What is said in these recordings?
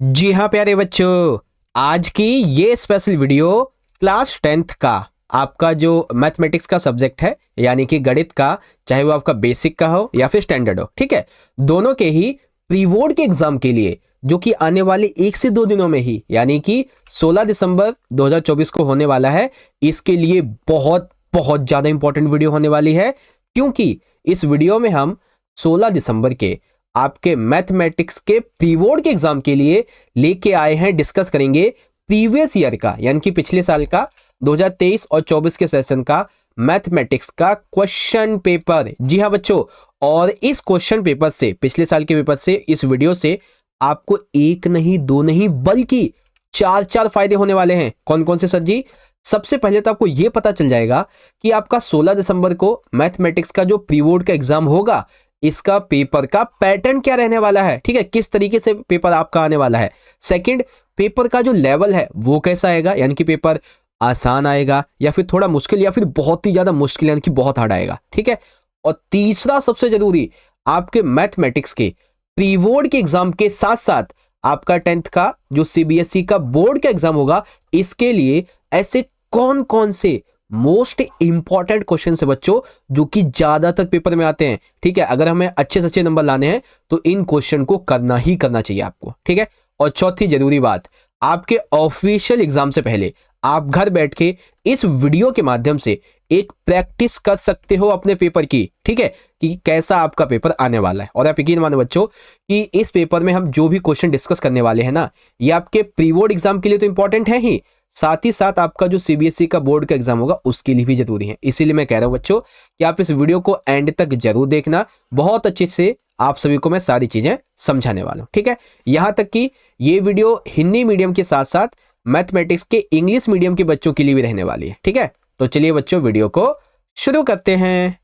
जी हाँ प्यारे बच्चों, आज की ये स्पेशल वीडियो क्लास 10th का आपका जो मैथमेटिक्स का सब्जेक्ट है यानी कि गणित का, चाहे वो आपका बेसिक का हो या फिर स्टैंडर्ड हो, ठीक है, दोनों के ही प्री बोर्ड के एग्जाम के लिए जो कि आने वाले 1 से 2 दिनों में ही यानी कि 16 दिसंबर 2024 को होने वाला है। इसके लिए बहुत बहुत ज़्यादा इंपॉर्टेंट वीडियो होने वाली है, क्योंकि इस वीडियो में हम 16 दिसंबर के आपके मैथमेटिक्स के प्री बोर्ड के एग्जाम के लिए लेके आए हैं। डिस्कस करेंगे प्रीवियस ईयर का यानी कि पिछले साल का 2023 और 24 के सेशन का मैथमेटिक्स का क्वेश्चन पेपर। जी हाँ बच्चों, और इस क्वेश्चन पेपर से, पिछले साल के पेपर से, इस वीडियो से आपको एक नहीं दो नहीं बल्कि चार चार फायदे होने वाले हैं। कौन कौन से सर जी? सबसे पहले तो आपको यह पता चल जाएगा कि आपका 16 दिसंबर को मैथमेटिक्स का जो प्री बोर्ड का एग्जाम होगा, इसका पेपर का पैटर्न क्या रहने वाला है, ठीक है, किस तरीके से पेपर आपका आने वाला है। सेकंड, पेपर का जो लेवल है वो कैसा आएगा, यानी कि पेपर आसान आएगा या फिर थोड़ा मुश्किल या फिर बहुत ही ज्यादा मुश्किल यानी कि बहुत हार्ड आएगा, ठीक है। और तीसरा सबसे जरूरी, आपके मैथमेटिक्स के प्री बोर्ड के एग्जाम के साथ साथ आपका 10th का जो सीबीएसई का बोर्ड का एग्जाम होगा, इसके लिए ऐसे कौन कौन से मोस्ट इंपॉर्टेंट क्वेश्चन है बच्चों जो कि ज्यादातर पेपर में आते हैं, ठीक है। अगर हमें अच्छे से अच्छे नंबर लाने हैं तो इन क्वेश्चन को करना ही करना चाहिए आपको, ठीक है। और चौथी जरूरी बात, आपके ऑफिशियल एग्जाम से पहले आप घर बैठ के इस वीडियो के माध्यम से एक प्रैक्टिस कर सकते हो अपने पेपर की, ठीक है, कि कैसा आपका पेपर आने वाला है। और आप यकीन मानो बच्चों कि इस पेपर में हम जो भी क्वेश्चन डिस्कस करने वाले हैं ना, ये आपके प्री बोर्ड एग्जाम के लिए तो इंपॉर्टेंट है ही, साथ ही साथ आपका जो सीबीएसई का बोर्ड का एग्जाम होगा उसके लिए भी जरूरी है। इसीलिए मैं कह रहा हूं बच्चों कि आप इस वीडियो को एंड तक जरूर देखना, बहुत अच्छे से आप सभी को मैं सारी चीजें समझाने वाला हूं, ठीक है। यहां तक कि ये वीडियो हिंदी मीडियम के साथ साथ मैथमेटिक्स के इंग्लिश मीडियम के बच्चों के लिए भी रहने वाली है, ठीक है। तो चलिए बच्चों, वीडियो को शुरू करते हैं।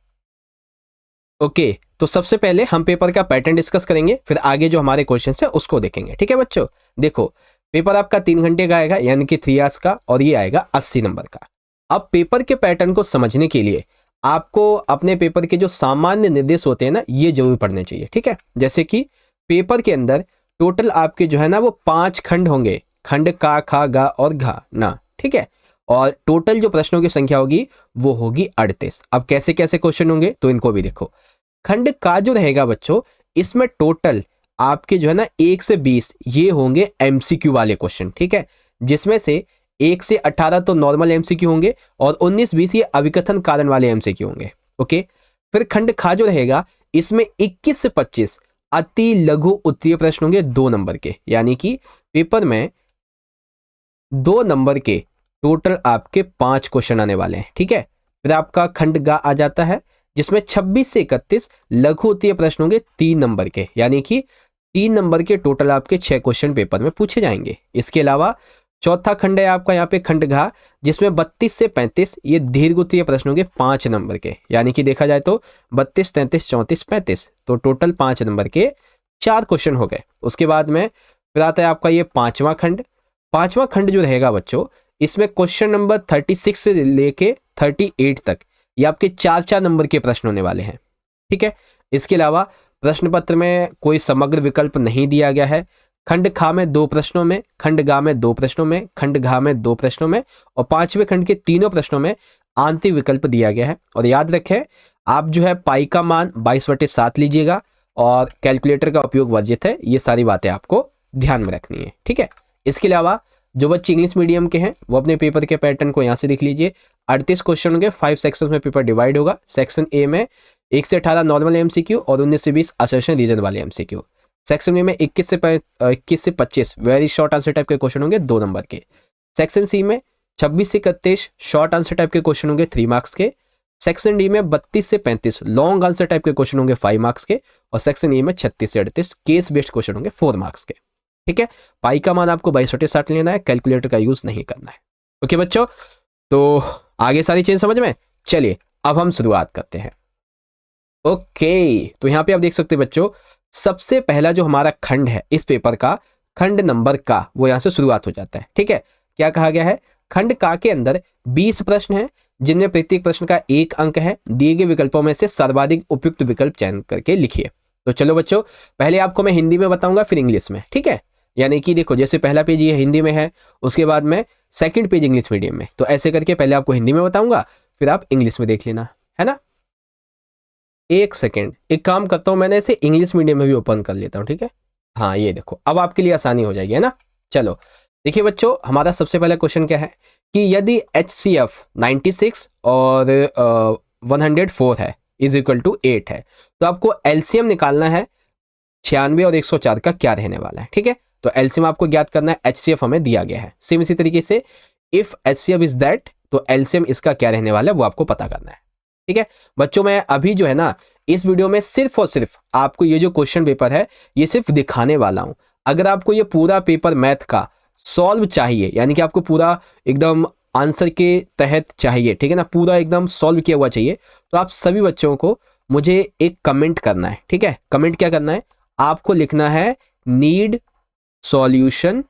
ओके, तो सबसे पहले हम पेपर का पैटर्न डिस्कस करेंगे, फिर आगे जो हमारे क्वेश्चन है उसको देखेंगे, ठीक है बच्चों। देखो, पेपर आपका 3 घंटे का आएगा यानी कि 3 आवर्स का, और ये आएगा 80 नंबर का। अब पेपर के पैटर्न को समझने के लिए आपको अपने पेपर के जो सामान्य निर्देश होते हैं ना, ये जरूर पढ़ने चाहिए, ठीक है। जैसे कि पेपर के अंदर टोटल आपके जो है ना वो 5 खंड होंगे, खंड का, खा, गा और घा ना, ठीक है। और टोटल जो प्रश्नों की संख्या होगी वो होगी 38। अब कैसे कैसे क्वेश्चन होंगे तो इनको भी देखो। खंड का जो रहेगा बच्चों, इसमें टोटल आपके जो है ना 1 से 20 ये होंगे एमसीक्यू वाले क्वेश्चन, ठीक है, जिसमें से 1 से 18 तो नॉर्मल एमसीक्यू होंगे और 19-20 ये अविकथन कारण वाले एमसीक्यू होंगे, ओके। फिर खंड खा जो रहेगा, इसमें 21 से 25 अति लघु उत्तरीय प्रश्न होंगे 2 नंबर के, यानी कि पेपर में 2 नंबर के टोटल आपके 5 क्वेश्चन आने वाले हैं, ठीक है। फिर आपका खंड गा आ जाता है, जिसमें 26 से 31 लघु उत्तरीय प्रश्न होंगे 3 नंबर के, यानी कि 3 नंबर के टोटल आपके 6 क्वेश्चन पेपर में पूछे जाएंगे। इसके अलावा चौथा खंड है आपका यहाँ पे खंड घा, जिसमें 32 से 35 ये दीर्घ उत्तरीय प्रश्न होंगे 5 नंबर के, यानी कि देखा जाए तो 32, 33, 34, 35, तो टोटल 5 नंबर के 4 क्वेश्चन हो गए। उसके बाद में फिर आता है आपका ये पांचवा खंड। पांचवा खंड जो रहेगा बच्चों, इसमें क्वेश्चन नंबर 36 से लेके 38 तक ये आपके 4-4 नंबर के प्रश्न होने वाले हैं, ठीक है। इसके अलावा प्रश्न पत्र में कोई समग्र विकल्प नहीं दिया गया है। खंड खा में 2 प्रश्नों में, खंड गा में 2 प्रश्नों में, खंड घा में 2 प्रश्नों में और 5वें खंड के तीनों प्रश्नों में आंतरिक विकल्प दिया गया है। और याद रखें, आप जो है पाई का मान 22/7 लीजिएगा और कैलकुलेटर का उपयोग वर्जित है। ये सारी बातें आपको ध्यान में रखनी है, ठीक है। इसके अलावा जो बच्चे इंग्लिश मीडियम के हैं वो अपने पेपर के पैटर्न को यहाँ से देख लीजिए। 38 क्वेश्चन होंगे, 5 सेक्शन में पेपर डिवाइड होगा। सेक्शन ए में 1 से 18 नॉर्मल एमसीक्यू और 19 से 20 असर्शन रीजन वाले एमसीक्यू। सेक्शन बी में 21 से 25 वेरी शॉर्ट आंसर टाइप के क्वेश्चन होंगे 2 नंबर के। सेक्शन सी में 26 से 31 शॉर्ट आंसर टाइप के क्वेश्चन होंगे 3 मार्क्स के। सेक्शन डी में 32 से 35 लॉन्ग आंसर टाइप के क्वेश्चन होंगे 5 मार्क्स के। और सेक्शन ई में 36 से 38 केस बेस्ड क्वेश्चन होंगे 4 मार्क्स के, ठीक है। पाई का मान आपको 22/7 लेना है, कैलकुलेटर का यूज नहीं करना है, ओके बच्चों। तो आगे सारी चीज समझ में, चलिए अब हम शुरुआत करते हैं। ओके, तो यहां पे आप देख सकते हैं बच्चों, सबसे पहला जो हमारा खंड है इस पेपर का, खंड नंबर का, वो यहां से शुरुआत हो जाता है, ठीक है। क्या कहा गया है? खंड का के अंदर 20 प्रश्न हैं, जिनमें प्रत्येक प्रश्न का 1 अंक है। दिए गए विकल्पों में से सर्वाधिक उपयुक्त विकल्प चयन करके लिखिए। तो चलो बच्चों, पहले आपको मैं हिंदी में बताऊंगा फिर इंग्लिश में, ठीक है। यानी कि देखो जैसे पहला पेज ये हिंदी में है, उसके बाद में सेकंड पेज इंग्लिश मीडियम में, तो ऐसे करके पहले आपको हिंदी में बताऊंगा, फिर आप इंग्लिश में देख लेना, है ना। एक सेकेंड, एक काम करता हूँ, मैंने इसे इंग्लिश मीडियम में भी ओपन कर लेता हूँ, ठीक है। हाँ ये देखो, अब आपके लिए आसानी हो जाएगी, है ना। चलो देखिए बच्चों, हमारा सबसे पहला क्वेश्चन क्या है कि यदि HCF 96 और 104 है इज इक्वल टू 8 है, तो आपको LCM निकालना है 96 और 104 का क्या रहने वाला है, ठीक है। तो LCM आपको ज्ञात करना है, HCF हमें दिया गया है। सेम इसी तरीके से इफ HCF इज दैट, तो LCM इसका क्या रहने वाला है वो आपको पता करना है, ठीक है। बच्चों मैं अभी जो है ना इस वीडियो में सिर्फ और सिर्फ आपको ये जो क्वेश्चन पेपर है ये सिर्फ दिखाने वाला हूं। अगर आपको ये पूरा पेपर मैथ का सॉल्व चाहिए, यानी कि आपको पूरा एकदम आंसर के तहत चाहिए, ठीक है ना, पूरा एकदम सॉल्व किया हुआ चाहिए, तो आप सभी बच्चों को मुझे एक कमेंट करना है, ठीक है। कमेंट क्या करना है, आपको लिखना है नीड सॉल्यूशन,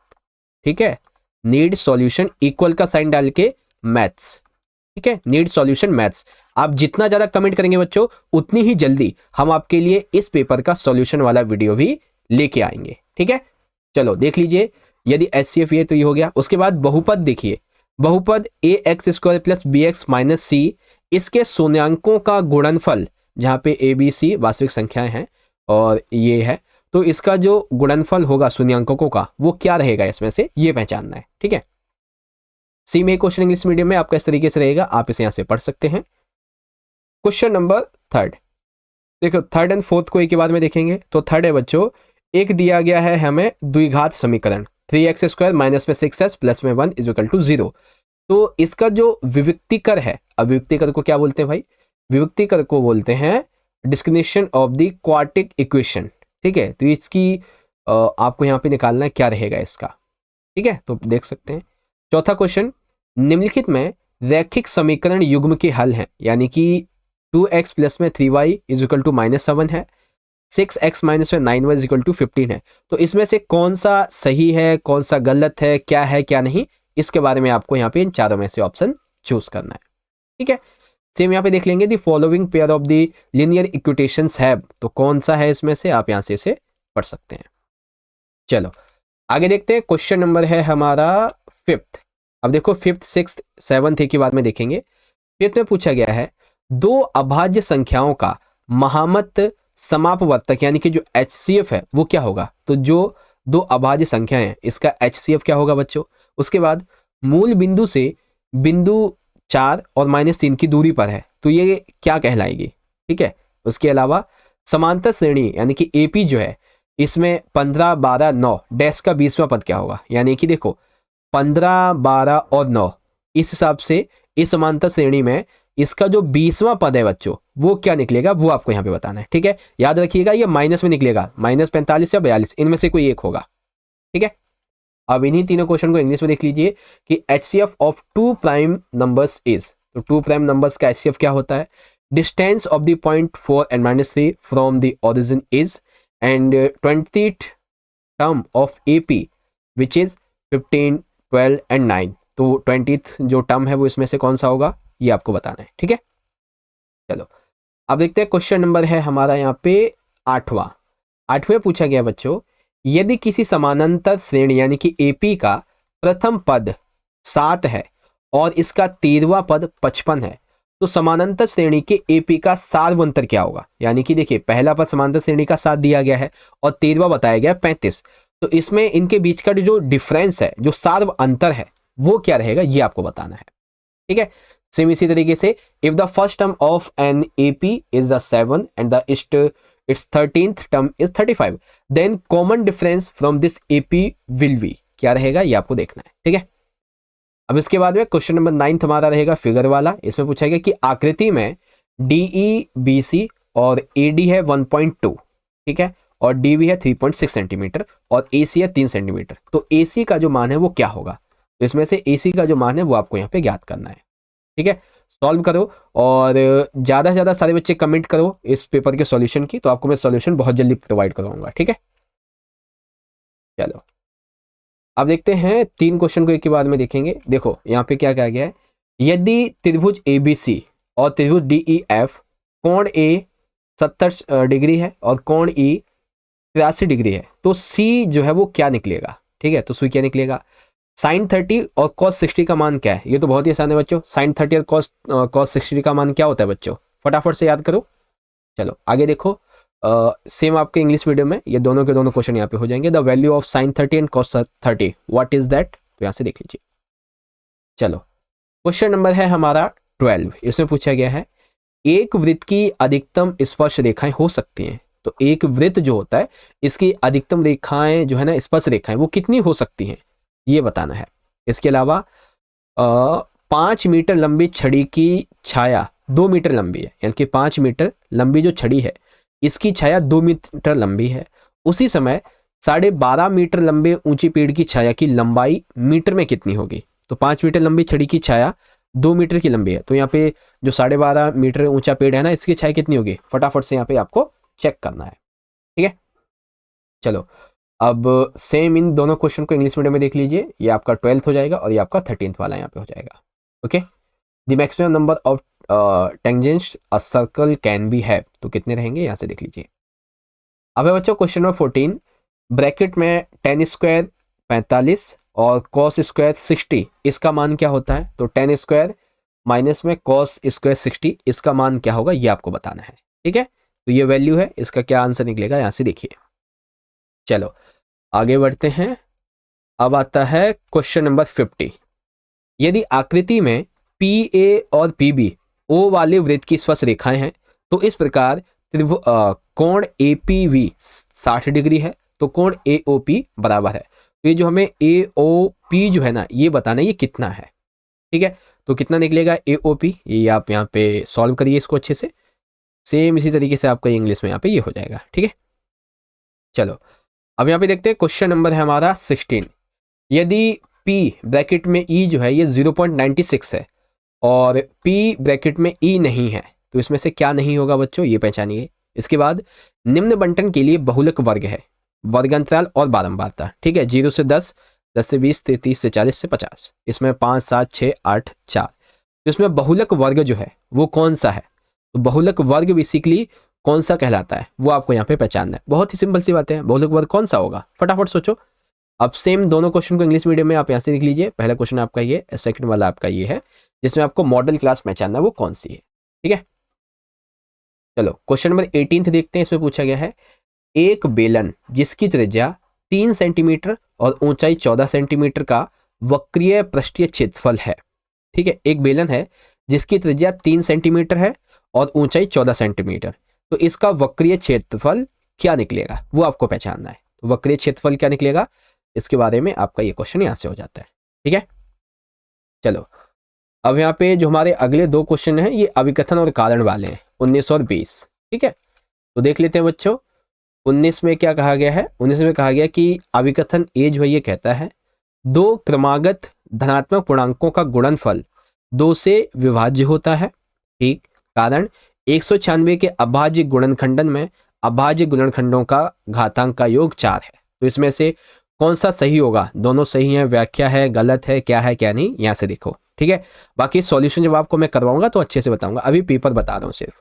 ठीक है, नीड सॉल्यूशन इक्वल का साइन डाल के मैथ्स, ठीक है, नीड सॉल्यूशन मैथ्स। आप जितना ज़्यादा कमेंट करेंगे बच्चों उतनी ही जल्दी हम आपके लिए इस पेपर का सॉल्यूशन वाला वीडियो भी लेके आएंगे, ठीक है। चलो देख लीजिए, यदि HCF ये तो ये हो गया। उसके बाद बहुपद देखिए, बहुपद AX² plus BX minus C, इसके शून्यांकों का गुणनफल, जहाँ पे ABC वास्तविक संख्याएं हैं और ये है, तो इसका जो गुणनफल होगा शून्यांकों का वो क्या रहेगा इसमें से, ये पहचानना है, ठीक है। सेम ये क्वेश्चन इंग्लिश मीडियम में आपका इस तरीके से रहेगा, आप इसे यहाँ से पढ़ सकते हैं। क्वेश्चन नंबर थर्ड, देखो थर्ड एंड फोर्थ को एक के बाद में देखेंगे। तो थर्ड है बच्चों, एक दिया गया है हमें द्विघात समीकरण 3x² माइनस में 6s प्लस में 1 इज इक्वल टू 0। तो इसका जो विविक्तिकर है, अब विविक्तिकर को क्या बोलते हैं भाई, विविक्तिकर को बोलते हैं discrimination of the quadratic equation, ठीक है। तो इसकी आपको यहाँ पे निकालना है क्या रहेगा इसका, ठीक है। तो देख सकते हैं चौथा क्वेश्चन, निम्नलिखित में रैखिक समीकरण युग्म के हल हैं, यानी कि 2x प्लस में 3y इज इक्वल टू -7 है, 6x माइनस में 9y इज इक्वल टू 15 है। तो इसमें से कौन सा सही है, कौन सा गलत है क्या नहीं, इसके बारे में आपको यहाँ पे इन चारों में से ऑप्शन चूज करना है, ठीक है। सेम यहाँ पे देख लेंगे the following pair of the linear equations have, तो कौन सा है इसमें से, आप यहाँ से इसे पढ़ सकते हैं। चलो आगे देखते हैं, क्वेश्चन नंबर है हमारा फिफ्थ। अब देखो फिफ्थ, सिक्स्थ, सेवंथ के बाद में देखेंगे। फिफ्थ में पूछा गया है दो अभाज्य संख्याओं का महामत समापवर्तक, यानी कि जो HCF है वो क्या होगा। तो जो दो अभाज्य संख्या है इसका HCF क्या होगा बच्चों। उसके बाद मूल बिंदु से बिंदु 4 और -3 की दूरी पर है, तो ये क्या कहलाएगी, ठीक है। उसके अलावा समांतर श्रेणी यानी कि AP जो है इसमें 15, 12, 9 डैश का 20वां पद क्या होगा, यानी कि देखो 15, 12 और 9, इस हिसाब से इस समांतर श्रेणी में इसका जो 20वां पद है बच्चों वो क्या निकलेगा वो आपको यहाँ पे बताना है, ठीक है। याद रखिएगा ये माइनस में निकलेगा, -45 या 42 इनमें से कोई एक होगा, ठीक है। अब इन्हीं तीनों क्वेश्चन को इंग्लिश में देख लीजिए कि HCF of 2 prime numbers is, तो 2 प्राइम नंबर्स का HCF क्या होता है, distance of the point 4 and -3 from the origin is, and 20th term of AP which is 15, 12 and 9। तो 20th जो टर्म है वो इसमें से कौन सा होगा ये आपको बताना है, ठीक है। चलो अब देखते हैं क्वेश्चन नंबर है हमारा यहाँ पे आठवें पूछा गया बच्चों, यदि किसी समानांतर श्रेणी यानी कि AP का प्रथम पद 7 है और इसका 13वां पद 55 है, तो समानांतर श्रेणी के AP का सार्वंतर क्या होगा। यानी कि देखिए पहला पद समानांतर श्रेणी का 7 दिया गया है और 13वां बताया गया 35, तो इसमें इनके बीच का जो डिफरेंस है, जो सार्व अंतर है वो क्या रहेगा ये आपको बताना है, ठीक है। सेम इसी तरीके से if the first term of an AP is the 7 and the its 13th term is 35, then common difference from this AP will be, क्या रहेगा ये आपको देखना है, ठीक है। अब इसके बाद में क्वेश्चन नंबर 9 हमारा रहेगा फिगर वाला। इसमें पूछा गया कि आकृति में DE BC और AD है 1.2, ठीक है, और DB है 3.6 सेंटीमीटर और AC है 3 सेंटीमीटर, तो AC का जो मान है वो क्या होगा। तो इसमें से AC का जो मान है वो आपको यहाँ पे ज्ञात करना है, ठीक है। सॉल्व करो और ज़्यादा से ज़्यादा सारे बच्चे कमेंट करो इस पेपर के सॉल्यूशन की, तो आपको मैं सॉल्यूशन बहुत जल्दी प्रोवाइड करवाऊंगा, ठीक है। चलो अब देखते हैं 3 क्वेश्चन को एक के बाद में देखेंगे। देखो यहाँ पे क्या कहा गया है, यदि त्रिभुज ABC और त्रिभुज DEF कोण A 70 डिग्री है और कोण E 83 डिग्री है, तो सी जो है वो क्या निकलेगा, ठीक है, तो सी क्या निकलेगा, साइन 30 और कॉस 60 का मान क्या है, ये तो बहुत ही आसान है बच्चों, साइन 30 और कॉस 60 का मान क्या होता है बच्चों, फटाफट से याद करो। चलो आगे देखो, सेम आपके इंग्लिश मीडियम में ये दोनों के दोनों क्वेश्चन यहाँ पे हो जाएंगे। The value of sine 30 and cos 30 what is that, तो यहाँ से देख लीजिए। चलो क्वेश्चन नंबर है हमारा 12, इसमें पूछा गया है एक वृत्त की अधिकतम स्पर्श रेखाएं हो सकती हैं, तो एक वृत्त जो होता है इसकी अधिकतम रेखाएं जो है ना, स्पर्श रेखाएं, वो कितनी हो सकती हैं ये बताना है। इसके अलावा 5 मीटर लंबी छड़ी की छाया 2 मीटर लंबी है, यानी कि 5 मीटर लंबी जो छड़ी है इसकी छाया 2 मीटर लंबी है, उसी समय 12.5 मीटर लंबे ऊंची पेड़ की छाया की लंबाई मीटर में कितनी होगी। तो 5 मीटर लंबी छड़ी की छाया 2 मीटर की लंबी है, तो यहाँ पे जो 12.5 मीटर ऊंचा पेड़ है ना, इसकी छाया कितनी होगी, फटाफट से यहाँ पे आपको चेक करना है, ठीक है। चलो अब सेम इन दोनों क्वेश्चन को इंग्लिश मीडियम में देख लीजिए, ये आपका 12th हो जाएगा और ये आपका 13th वाला यहाँ पे हो जाएगा। Okay, the maximum number of tangents a circle can be have, तो कितने रहेंगे यहाँ से देख लीजिए। अब है बच्चों क्वेश्चन नंबर 14, ब्रैकेट में tan स्क्वायर 45 और cos स्क्वायर 60, इसका मान क्या होता है, तो tan स्क्वायर माइनस में cos स्क्वायर 60, इसका मान क्या होगा ये आपको बताना है, ठीक है। तो ये वैल्यू है, इसका क्या आंसर निकलेगा यहाँ से देखिए। चलो आगे बढ़ते हैं, अब आता है क्वेश्चन नंबर 50, यदि आकृति में पी ए और पी बी ओ वाले वृत्त की स्पर्श रेखाएं हैं, तो इस प्रकार कोण ए पी वी 60 डिग्री है, तो कोण ए ओ पी बराबर है, तो ये जो हमें ए ओ पी जो है ना ये बताना है ये कितना है, ठीक है। तो कितना निकलेगा ए ओ पी, ये आप यहाँ पे सॉल्व करिए इसको अच्छे से, सेम इसी तरीके से आपका इंग्लिश में यहाँ पे ये हो जाएगा, ठीक है। चलो अब यहाँ पे देखते हैं क्वेश्चन नंबर है हमारा 16, यदि P ब्रैकेट में E जो है ये 0.96 है और P ब्रैकेट में E नहीं है, तो इसमें से क्या नहीं होगा बच्चों ये पहचानिए। इसके बाद निम्न बंटन के लिए बहुलक वर्ग है, वर्गांतराल और बारंबारता, ठीक है, 0 से 10, 10 से 20, 30 से 40 से 50, इसमें 5, 7, 6, 8, 4, तो इसमें बहुलक वर्ग जो है वो कौन सा है, तो बहुलक वर्ग बेसिकली कौन सा कहलाता है वो आपको यहाँ पे पहचानना है। बहुत ही सिंपल सी बात है, बहुलक वर्ग कौन सा होगा, फटाफट सोचो। अब सेम दोनों क्वेश्चन को इंग्लिश मीडियम में आप यहाँ से लिख लीजिए, पहला क्वेश्चन आपका ये, सेकंड वाला आपका ये है, जिसमें आपको मॉडल क्लास पहचानना है वो कौन सी है, ठीक है। चलो क्वेश्चन नंबर 18 देखते हैं, इसमें पूछा गया है एक बेलन जिसकी त्रिज्या 3 सेंटीमीटर और ऊंचाई 14 सेंटीमीटर का वक्रीय पृष्ठीय क्षेत्रफल है, ठीक है। एक बेलन है जिसकी त्रिज्या 3 सेंटीमीटर है और ऊंचाई 14 सेंटीमीटर, तो इसका वक्रीय क्षेत्रफल क्या निकलेगा वो आपको पहचानना है। तो वक्रीय क्षेत्रफल क्या निकलेगा, इसके बारे में आपका ये क्वेश्चन यहाँ से हो जाता है, ठीक है। चलो अब यहाँ पे जो हमारे अगले दो क्वेश्चन हैं ये अभिकथन और कारण वाले हैं, 19 और 20, ठीक है। तो देख लेते हैं बच्चों, 19 में क्या कहा गया है, 19 में कहा गया कि अभिकथन ए जो है ये कहता है दो क्रमागत धनात्मक पूर्णांकों का गुणनफल 2 से विभाज्य होता है, ठीक। कारण 196 के अभाज्य गुणनखंडन में अभाज्य गुणनखंडों का घातांक का योग 4 है, तो इसमें से कौन सा सही होगा, दोनों सही है, व्याख्या है, गलत है, क्या है क्या नहीं, यहाँ से देखो, ठीक है। बाकी सॉल्यूशन जब आपको मैं करवाऊंगा तो अच्छे से बताऊंगा, अभी पेपर बता रहा हूँ सिर्फ।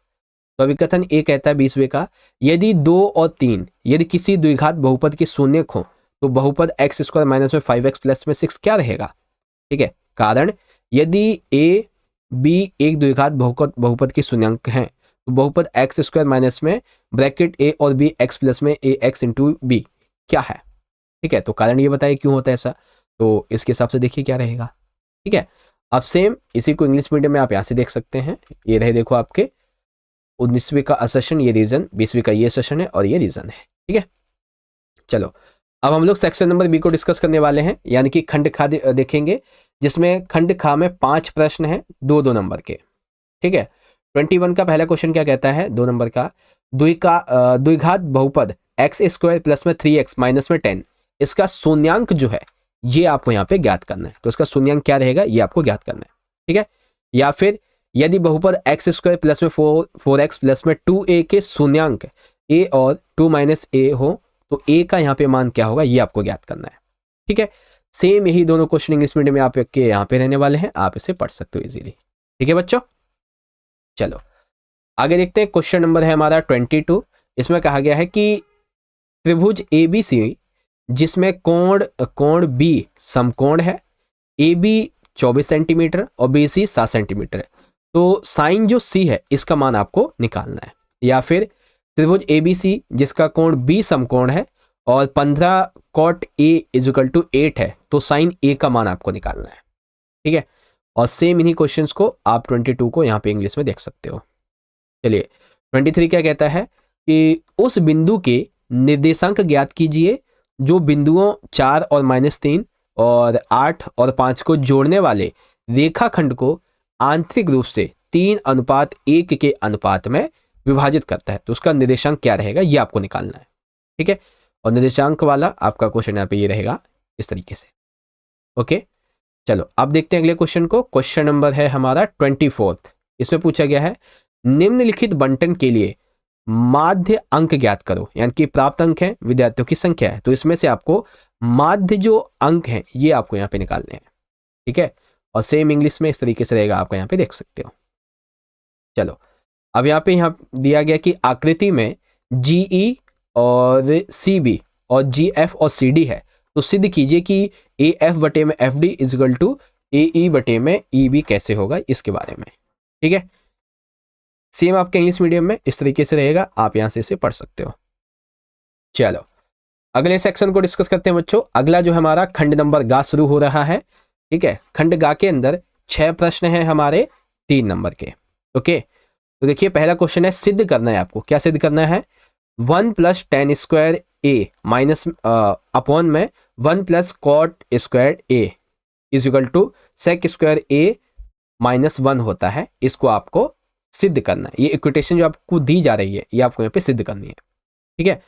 तो अभिकथन ए कहता है 20वें का, यदि 2 और 3 यदि किसी द्विघात बहुपद के शून्यक हो तो बहुपद एक्स स्क्वायर माइनस में 5x प्लस में 6 क्या रहेगा, ठीक है। कारण यदि ए बी एक द्विघात बहुपद के शून्यंक हैं तो बहुपद एक्स स्क्वायर माइनस में ब्रैकेट ए और बी एक्स प्लस में ए एक्स इंटू बी क्या है, ठीक है। तो कारण ये बताइए क्यों होता है ऐसा, तो इसके हिसाब से देखिए क्या रहेगा, ठीक है। अब सेम इसी को इंग्लिश मीडियम में आप यहाँ से देख सकते हैं, ये रहे देखो आपके 19वीं का असेशन, ये रीजन, 20वीं का ये सेशन है और ये रीजन है, ठीक है। चलो अब हम लोग सेक्शन नंबर बी को डिस्कस करने वाले हैं, यानी कि खंड खा देखेंगे, जिसमें खंड खा में 5 प्रश्न हैं 2-2 नंबर के, ठीक है। 21 का पहला क्वेश्चन क्या कहता है, 2 नंबर का, द्विघात बहुपद एक्स स्क्वायर प्लस में 3x माइनस में 10, इसका शून्यांक जो है ये आपको यहाँ पे ज्ञात करना है, तो इसका शून्यांक क्या रहेगा ये आपको ज्ञात करना है, ठीक है। या फिर यदि बहुपद एक्स स्क्वायर प्लस में 4x प्लस में 2a के शून्यांक a और 2 माइनस a हो तो a का यहाँ पे मान क्या होगा ये आपको ज्ञात करना है, ठीक है। सेम यही दोनों क्वेश्चन इंग्लिश मीडियम में आपके यहाँ पे रहने वाले हैं, आप इसे पढ़ सकते हो इजीली, ठीक है बच्चों। चलो आगे देखते हैं, क्वेश्चन नंबर है हमारा 22, इसमें कहा गया है कि त्रिभुज ABC जिसमें कोण बी समकोण है, AB 24 सेंटीमीटर और BC 7 सेंटीमीटर है, तो साइन जो C है इसका मान आपको निकालना है। या फिर त्रिभुज ABC जिसका कोण B समकोण है और 15 cot A इक्वल टू 8 है, तो साइन A का मान आपको निकालना है। ठीक है, और सेम इन्हीं क्वेश्चंस को आप 22 को यहाँ पे इंग्लिश में देख सकते हो। चलिए 23 क्या कहता है कि उस बिंदु के निर्देशांक ज्ञात कीजिए जो बिंदुओं 4 और -3 और 8 और 5 को जोड़ने वाले रेखाखंड को आंतरिक रूप से 3:1 के अनुपात में विभाजित करता है। तो उसका निर्देशांक क्या रहेगा ये आपको निकालना है। ठीक है, और निर्देशांक वाला आपका क्वेश्चन यहाँ पे ये रहेगा इस तरीके से। ओके, चलो अब देखते हैं अगले क्वेश्चन को। क्वेश्चन नंबर है हमारा 24। इसमें पूछा गया है निम्नलिखित बंटन के लिए माध्य अंक ज्ञात करो, यानी कि प्राप्त अंक है विद्यार्थियों की संख्या है, तो इसमें से आपको माध्य जो अंक है ये आपको यहाँ पे निकालने हैं। ठीक है, और सेम इंग्लिश में इस तरीके से रहेगा, आपका यहाँ पे देख सकते हो। चलो अब यहाँ दिया गया कि आकृति में GE और CB और GF और CD है, तो सिद्ध कीजिए कि AF बटे में FD इक्वल टू AE बटे में EB कैसे होगा, इसके बारे में। ठीक है, सेम आपके इंग्लिश मीडियम में इस तरीके से रहेगा, आप यहाँ से इसे पढ़ सकते हो। चलो अगले सेक्शन को डिस्कस करते हैं बच्चों। अगला जो हमारा खंड नंबर गा शुरू हो रहा है। ठीक है, खंड गा के अंदर 6 प्रश्न हैं हमारे 3 नंबर के। ओके, तो देखिए पहला क्वेश्चन है सिद्ध करना है आपको। क्या सिद्ध करना है? 1 + tan square A minus upon में 1 + cot square A equal to sec square A -1 होता है। इसको आपको सिद्ध करना है। ये इक्वेशन जो आपको दी जा रही है ये आपको यहाँ पे सिद्ध करनी है। ठीक है,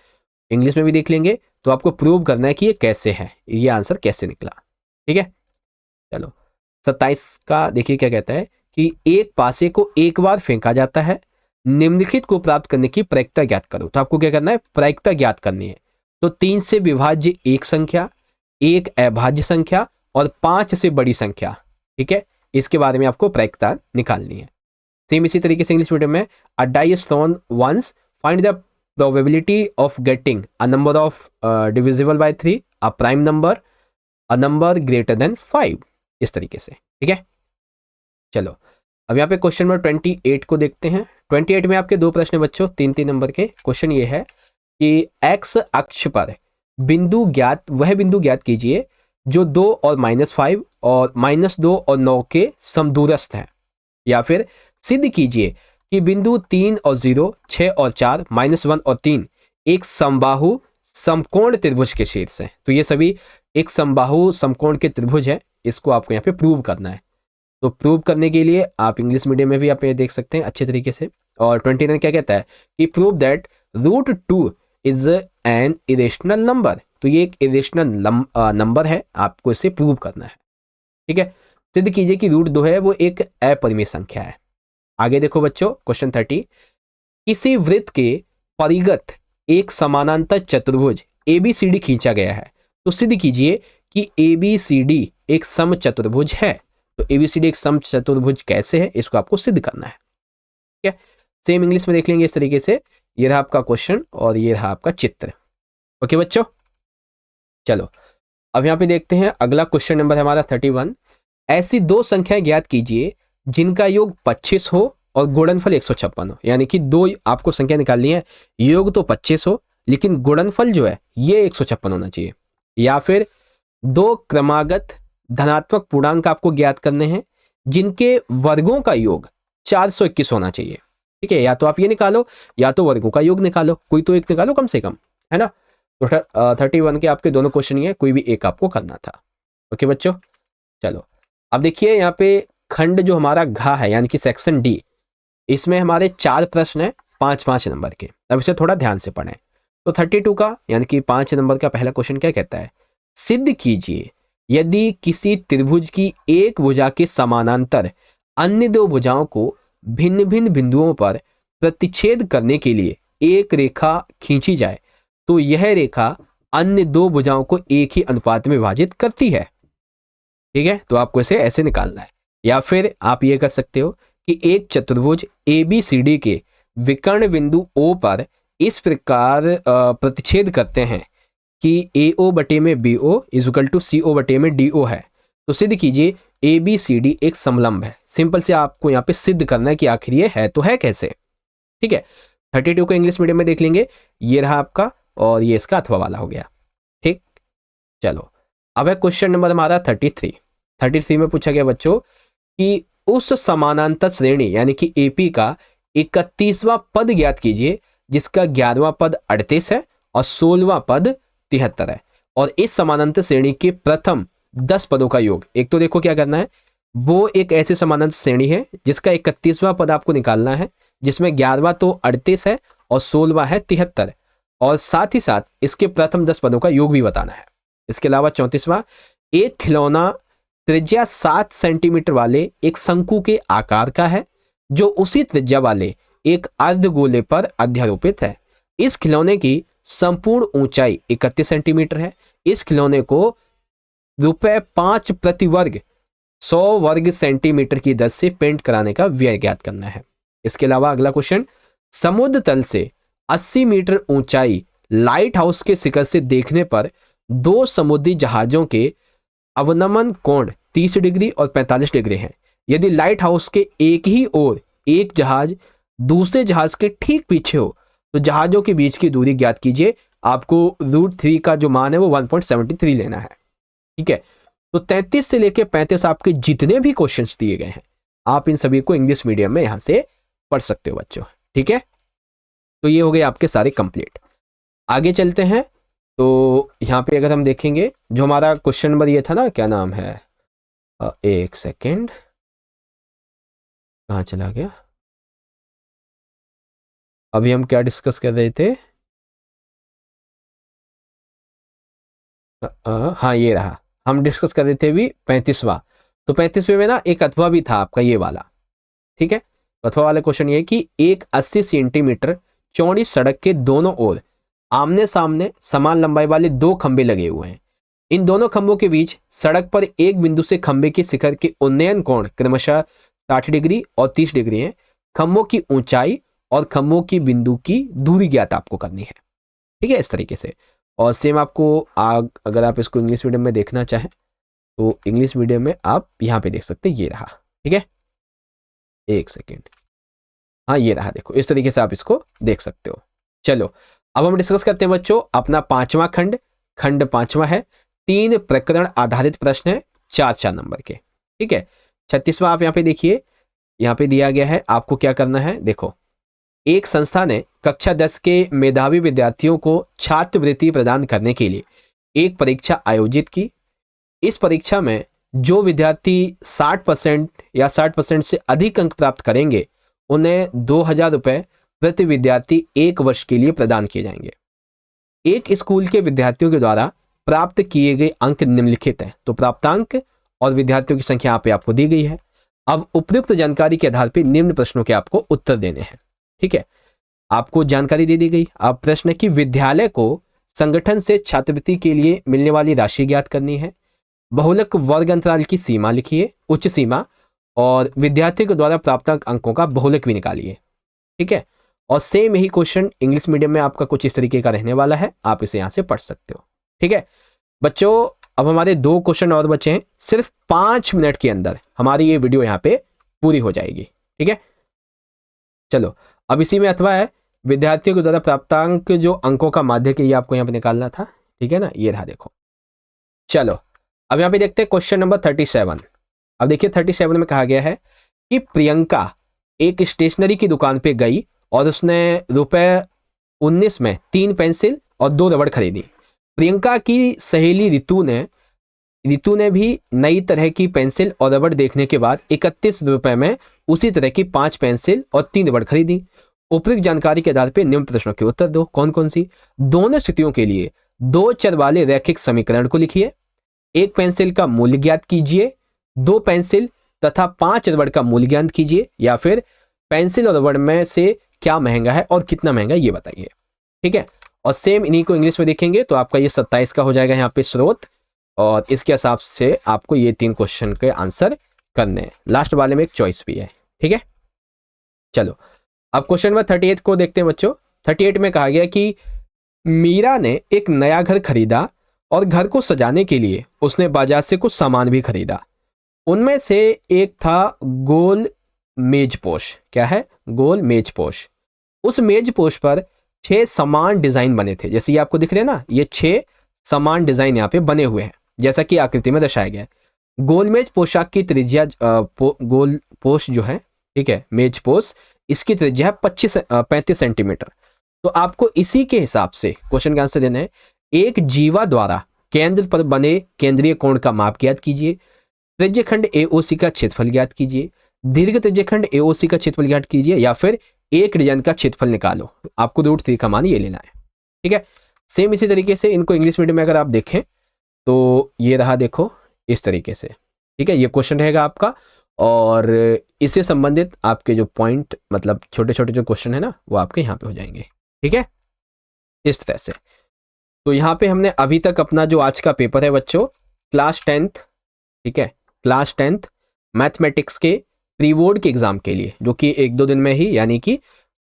इंग्लिश में भी देख लेंगे, तो आपको प्रूव करना है कि ये कैसे है, ये आंसर कैसे निकला। ठीक है, चलो 27 का देखिए क्या कहता है कि एक पासे को एक बार फेंका जाता है, निम्नलिखित को प्राप्त करने की प्रायिकता ज्ञात करो। तो आपको क्या करना है? प्रायिकता ज्ञात करनी है। तो 3 से विभाज्य एक संख्या, एक अभाज्य संख्या और 5 से बड़ी संख्या। ठीक है, इसके बारे में आपको प्रायिकता निकालनी है। सेम इसी तरीके से इंग्लिश मीडियम में a die is thrown once, find the probability of getting a number of divisible by 3, a prime number, a number greater than 5, इस तरीके से। ठीक है, चलो अब यहाँ पे क्वेश्चन नंबर 28 को देखते हैं। 28 में आपके 2 प्रश्न बच्चों, 3-3 नंबर के। क्वेश्चन ये है कि x अक्ष पर वह बिंदु ज्ञात कीजिए जो 2 और -5 और -2 और 9 के समदूरस्थ है। या फिर सिद्ध कीजिए कि बिंदु 3 और 0, 6 और 4, -1 और 3 एक समबाहु समकोण त्रिभुज के शीर्ष है। तो ये सभी एक समबाहु समकोण के त्रिभुज है, इसको आपको यहाँ पे प्रूव करना है। तो प्रूव करने के लिए आप इंग्लिश मीडियम में भी आप ये देख सकते हैं अच्छे तरीके से। और 29 क्या कहता है कि prove that √2 is an irrational number. तो ये एक इरेशनल नंबर है, आपको इसे प्रूव करना है। ठीक है, सिद्ध कीजिए कि √2 है वो एक अपरिमेय संख्या है। आगे देखो बच्चों, क्वेश्चन 30, किसी वृत्त के परिगत एक समानांतर चतुर्भुज ABCD खींचा गया है, तो सिद्ध कीजिए कि ABCD एक समचतुर्भुज है। तो ABCD एक समचतुर्भुज कैसे है, इसको आपको सिद्ध करना है। ठीक है, सेम इंग्लिश में देख लेंगे इस तरीके से। ये रहा आपका क्वेश्चन और ये रहा आपका चित्र। ओके बच्चों, चलो अब यहाँ पे देखते हैं अगला क्वेश्चन नंबर हमारा 31। ऐसी 2 संख्याएं ज्ञात कीजिए जिनका योग 25 हो और गुणनफल 156 हो। यानी कि 2 आपको संख्या निकालनी है, योग तो 25 हो लेकिन गुणनफल जो है ये 156 होना चाहिए। या फिर 2 क्रमागत धनात्मक पूर्णांक आपको ज्ञात करने हैं जिनके वर्गों का योग 421 होना चाहिए। ठीक है, या तो आप ये निकालो या तो वर्गों का योग निकालो, कोई तो एक निकालो कम से कम, है ना। तो 31 के आपके दोनों क्वेश्चन ही है, कोई भी एक आपको करना था। ओके बच्चों, चलो अब देखिए यहाँ पे खंड जो हमारा घा है यानी कि सेक्शन डी, इसमें हमारे 4 प्रश्न है 5-5 नंबर के। अब इसे थोड़ा ध्यान से पढ़ें। तो 32 का यानी कि 5 नंबर का पहला क्वेश्चन क्या कहता है? सिद्ध कीजिए यदि किसी त्रिभुज की एक भुजा के समानांतर अन्य 2 भुजाओं को भिन्न भिन्न बिंदुओं पर प्रतिच्छेद करने के लिए एक रेखा खींची जाए तो यह रेखा अन्य 2 भुजाओं को एक ही अनुपात में विभाजित करती है। ठीक है, तो आपको इसे ऐसे निकालना है। या फिर आप ये कर सकते हो कि एक चतुर्भुज ABCD के विकर्ण बिंदु O पर इस प्रकार प्रतिच्छेद करते हैं कि AO बटे में BO is equal to CO बटे में DO है, तो सिद्ध कीजिए ABCD एक समलंब है। सिंपल से आपको यहाँ पे सिद्ध करना है कि आखिर ये है तो है कैसे। ठीक है, 32 को इंग्लिश मीडियम में देख लेंगे, ये रहा आपका और ये इसका अथवा वाला हो गया। ठीक, चलो अब है क्वेश्चन नंबर हमारा 33 में पूछा गया बच्चों कि उस समानांतर श्रेणी यानी कि AP का 31वां पद ज्ञात कीजिए जिसका 11वां पद 38 है और 16वां पद 73 है, और इस समानांतर श्रेणी के प्रथम 10 पदों का योग। एक तो देखो क्या करना है, वो एक ऐसी समानांतर श्रेणी है जिसका 31वां पद आपको निकालना है, जिसमें 11वां तो 38 है और 16वां है 73, और साथ ही साथ इसके प्रथम 10 पदों का योग भी बताना है। इसके अलावा 34वां, एक खिलौना त्रिज्या 7 सेंटीमीटर वाले एक शंकु के आकार का है जो उसी त्रिज्या वाले एक अर्धगोले पर अध्यारोपित है। इस खिलौने की संपूर्ण ऊंचाई 31 सेंटीमीटर है। इस खिलौने को ₹5 प्रति वर्ग 100 वर्ग सेंटीमीटर की दर से पेंट कराने का व्यय ज्ञात करना है। इसके अलावा अगला क्वेश्चन, समुद्र तल से 80 मीटर ऊंचाई लाइट हाउस के शिखर से देखने पर दो समुद्री जहाजों के अवनमन कोण 30 डिग्री और 45 डिग्री हैं। यदि लाइट हाउस के एक ही ओर एक जहाज दूसरे जहाज के ठीक पीछे हो तो जहाजों के बीच की दूरी ज्ञात कीजिए। आपको √3 का जो मान है वो 1.73 लेना है। ठीक है, तो 33 से लेकर 35 आपके जितने भी क्वेश्चंस दिए गए हैं आप इन सभी को इंग्लिश मीडियम में यहां से पढ़ सकते हो बच्चों। ठीक है, तो ये हो गए आपके सारे कंप्लीट। आगे चलते हैं, तो यहाँ पे अगर हम देखेंगे जो हमारा क्वेश्चन नंबर ये था ना, क्या नाम है, एक सेकेंड, कहाँ चला गया, अभी हम क्या डिस्कस कर रहे थे, हाँ ये रहा, हम डिस्कस कर रहे थे अभी 35वां। तो 35वें में ना एक अथवा भी था आपका ये वाला। ठीक है, अथवा वाला क्वेश्चन ये है कि एक 80 सेंटीमीटर चौड़ी सड़क के दोनों ओर आमने सामने समान लंबाई वाले दो खंबे लगे हुए हैं। इन दोनों खंभों के बीच सड़क पर एक बिंदु से खंबे के शिखर के उन्नयन कोण क्रमशः 60 डिग्री और 30 डिग्री है। खंभों की ऊंचाई और खंभों की बिंदु की दूरी ज्ञात आपको करनी है। ठीक है, इस तरीके से। और सेम आपको अगर आप इसको इंग्लिश मीडियम में देखना चाहें तो इंग्लिश मीडियम में आप यहाँ पे देख सकते हैं, ये रहा। ठीक है, एक सेकेंड, हाँ ये रहा, देखो इस तरीके से आप इसको देख सकते हो। चलो अब हम डिस्कस करते हैं बच्चों अपना 5वां खंड 5वां है। 3 प्रकरण आधारित प्रश्न है 4 नंबर के। ठीक है, 36वां आप यहाँ पे देखिए, यहाँ पे दिया गया है आपको क्या करना है। देखो, एक संस्था ने कक्षा 10 के मेधावी विद्यार्थियों को छात्रवृत्ति प्रदान करने के लिए एक परीक्षा आयोजित की। इस परीक्षा में जो विद्यार्थी 60% या 60% से अधिक अंक प्राप्त करेंगे उन्हें 2000 रुपये प्रति विद्यार्थी 1 वर्ष के लिए प्रदान किए जाएंगे। एक स्कूल के विद्यार्थियों के द्वारा प्राप्त किए गए अंक निम्नलिखित हैं। तो प्राप्तांक और विद्यार्थियों की संख्या यहाँ पे आपको दी गई है। अब उपयुक्त जानकारी के आधार पर निम्न प्रश्नों के आपको उत्तर देने हैं। ठीक है, आपको जानकारी दे दी गई। अब प्रश्न है कि विद्यालय को संगठन से छात्रवृत्ति के लिए मिलने वाली राशि ज्ञात करनी है। बहुलक वर्ग अंतराल की सीमा लिखिए, उच्च सीमा, और विद्यार्थियों के द्वारा प्राप्त अंकों का बहुलक भी निकालिए। ठीक है, और सेम यही क्वेश्चन इंग्लिश मीडियम में आपका कुछ इस तरीके का रहने वाला है, आप इसे यहाँ से पढ़ सकते हो। ठीक है बच्चों, अब हमारे 2 क्वेश्चन और बचे हैं। सिर्फ 5 मिनट के अंदर हमारी ये वीडियो यहाँ पे पूरी हो जाएगी। ठीक है, चलो अब इसी में अथवा है विद्यार्थियों के द्वारा प्राप्तांक जो अंकों का माध्यक है ये आपको यहाँ पे निकालना था। ठीक है ना, ये रहा देखो। चलो अब यहाँ पे देखते हैं क्वेश्चन नंबर 37। अब देखिए 37 में कहा गया है कि एक स्टेशनरी की दुकान पे गई और उसने ₹19 में 3 पेंसिल और 2 रबड़ खरीदी। प्रियंका की सहेली रितु ने भी नई तरह की पेंसिल और रबड़ देखने के बाद 31 रुपए में उसी तरह की 5 पेंसिल और 3 रबड़ खरीदी। उपयुक्त जानकारी के आधार पर निम्न प्रश्नों के उत्तर दो। कौन कौन सी? दोनों स्थितियों के लिए 2 चर वाले रैखिक समीकरण को लिखिए। एक पेंसिल का मूल्य ज्ञात कीजिए। 2 पेंसिल तथा 5 रबड़ का मूल्य ज्ञात कीजिए, या फिर पेंसिल और रबड़ में से क्या महंगा है और कितना महंगा ये बताइए। ठीक है, और सेम इन्हीं को इंग्लिश में देखेंगे तो आपका ये 27 का हो जाएगा यहाँ पे स्रोत, और इसके हिसाब से आपको ये 3 क्वेश्चन के आंसर करने हैं। लास्ट वाले में एक चॉइस भी है। ठीक है, चलो अब क्वेश्चन नंबर 38 को देखते हैं बच्चों। 38 में कहा गया कि मीरा ने एक नया घर खरीदा और घर को सजाने के लिए उसने बाजार से कुछ सामान भी खरीदा। उनमें से एक था गोल मेजपोश। क्या है? गोल मेजपोश। उस मेजपोश पर 6 समान डिजाइन बने थे। जैसे ये आपको दिख रहे हैं ना, ये 6 समान डिजाइन यहाँ पे बने हुए हैं, जैसा कि आकृति में दर्शाया गया है। गोलमेज पोशाक की त्रिज्या गोल पोश जो है, ठीक है, मेज पोश, इसकी त्रिज्या है 35 सेंटीमीटर। तो आपको इसी के हिसाब से क्वेश्चन का आंसर देना है। एक जीवा द्वारा केंद्र पर बने केंद्रीय कोण का माप ज्ञात कीजिए। त्रिज्यखंड एओसी का क्षेत्रफल ज्ञात कीजिए। दीर्घ त्रिज्यखंड एओसी का क्षेत्रफल ज्ञात कीजिए, या फिर एक डिजाइन का क्षेत्रफल निकालो। आपको √3 का मान ये लेना है, ठीक है। सेम इसी तरीके से इनको इंग्लिश मीडियम में अगर आप देखें तो ये रहा, देखो इस तरीके से, ठीक है। ये क्वेश्चन रहेगा आपका, और इससे संबंधित आपके जो पॉइंट, मतलब छोटे छोटे जो क्वेश्चन है ना, वो आपके यहाँ पे हो जाएंगे, ठीक है, इस तरह से। तो यहाँ पे हमने अभी तक अपना जो आज का पेपर है बच्चों, क्लास 10th, ठीक है, क्लास 10th मैथमेटिक्स के प्री बोर्ड के एग्जाम के लिए, जो कि 1-2 दिन में ही, यानी कि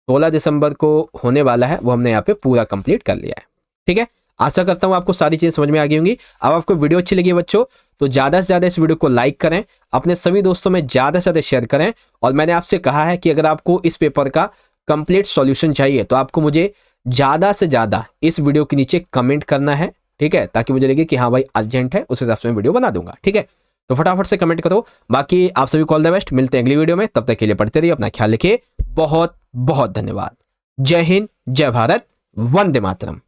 16 दिसंबर को होने वाला है, वो हमने यहाँ पे पूरा कंप्लीट कर लिया है, ठीक है। आशा करता हूँ आपको सारी चीजें समझ में आ गई होंगी। अब आपको वीडियो अच्छी लगी बच्चों, तो ज़्यादा से ज़्यादा इस वीडियो को लाइक करें, अपने सभी दोस्तों में ज़्यादा से ज़्यादा शेयर करें। और मैंने आपसे कहा है कि अगर आपको इस पेपर का कंप्लीट सॉल्यूशन चाहिए तो आपको मुझे ज़्यादा से ज़्यादा इस वीडियो के नीचे कमेंट करना है, ठीक है, ताकि मुझे लगे कि हाँ भाई अर्जेंट है, उस हिसाब से मैं वीडियो बना दूंगा, ठीक है। तो फटाफट से कमेंट करो। बाकी आप सभी को ऑल द बेस्ट, मिलते हैं अगली वीडियो में, तब तक के लिए पढ़ते रहिए, अपना ख्याल रखिए। बहुत बहुत धन्यवाद। जय हिंद, जय भारत, वंदे मातरम।